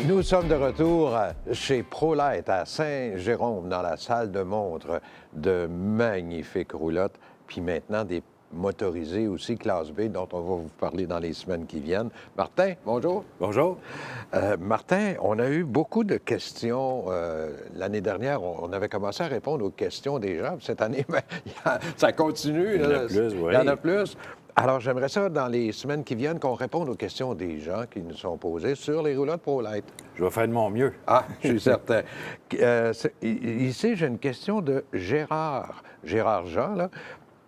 Nous sommes de retour chez ProLite à Saint-Jérôme, dans la salle de montre de magnifiques roulottes, puis maintenant des motorisés aussi, classe B, dont on va vous parler dans les semaines qui viennent. Martin, bonjour. Bonjour. Martin, on a eu beaucoup de questions. L'année dernière, on avait commencé à répondre aux questions des gens. Cette année, bien, ça continue. Il y en a plus, oui. Il y en a plus. Alors, j'aimerais ça, dans les semaines qui viennent, qu'on réponde aux questions des gens qui nous sont posées sur les roulottes ProLite. Je vais faire de mon mieux. Ah, je suis certain. Ici, j'ai une question de Gérard. Gérard Jean, là.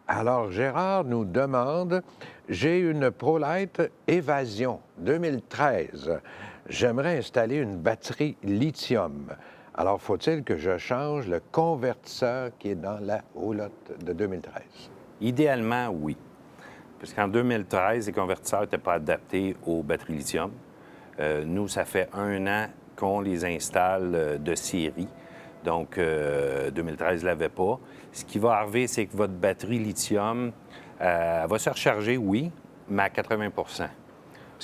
Alors, Gérard nous demande, j'ai une ProLite Évasion 2013. J'aimerais installer une batterie lithium. Alors, faut-il que je change le convertisseur qui est dans la roulotte de 2013? Idéalement, oui. Parce qu'en 2013, les convertisseurs n'étaient pas adaptés aux batteries lithium. Nous, ça fait 1 an qu'on les installe de série. Donc, 2013 ne l'avait pas. Ce qui va arriver, c'est que votre batterie lithium va se recharger, oui, mais à 80 Parce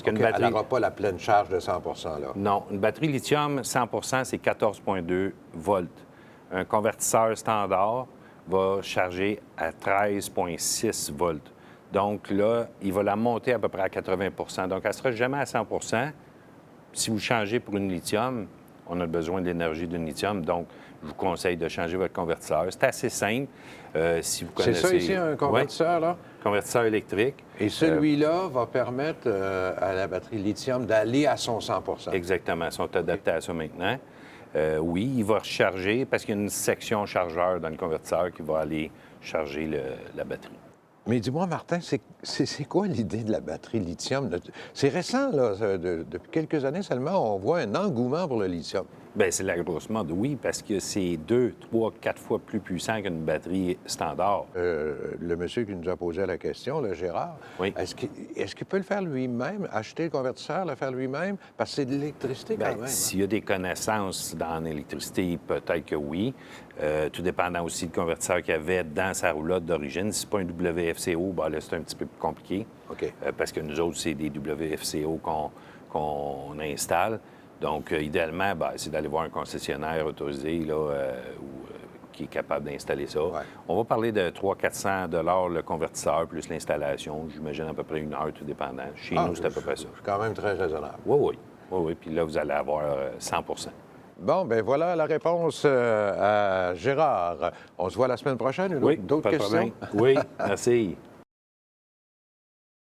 qu'une batterie... Elle n'aura pas la pleine charge de 100 là. Non. Une batterie lithium, 100 c'est 14,2 volts. Un convertisseur standard va charger à 13,6 volts. Donc là, il va la monter à peu près à 80 Donc, elle ne sera jamais à 100 Si vous changez pour une lithium, on a besoin de l'énergie d'une lithium. Donc, je vous conseille de changer votre convertisseur. C'est assez simple. Si vous connaissez... C'est ça ici, un convertisseur, là? Convertisseur électrique. Et celui-là va permettre à la batterie lithium d'aller à son 100 Exactement. Ils sont adaptés à ça maintenant. Oui, il va recharger parce qu'il y a une section chargeur dans le convertisseur qui va aller charger la batterie. Mais dis-moi, Martin, c'est quoi l'idée de la batterie lithium? C'est récent, là. Depuis quelques années seulement, on voit un engouement pour le lithium. Bien, c'est la grosse mode, oui, parce que c'est 2, 3, 4 fois plus puissant qu'une batterie standard. Le monsieur qui nous a posé la question, le Gérard, oui. Est-ce qu'il peut le faire lui-même, acheter le convertisseur, le faire lui-même? Parce que c'est de l'électricité quand même. S'il y a des connaissances dans l'électricité, peut-être que oui. Tout dépendant aussi du convertisseur qu'il y avait dans sa roulotte d'origine. Si ce n'est pas un WFCO, bien là, c'est un petit peu plus compliqué. OK. Parce que nous autres, c'est des WFCO qu'on installe. Donc, idéalement, c'est d'aller voir un concessionnaire autorisé là, qui est capable d'installer ça. Ouais. On va parler de 300-400 le convertisseur plus l'installation. J'imagine à peu près 1 heure, tout dépendant. Chez nous, c'est à peu près ça. C'est quand même très raisonnable. Oui. Puis là, vous allez avoir 100 Bon, bien voilà la réponse à Gérard. On se voit la semaine prochaine. Oui, D'autres questions? Oui, merci.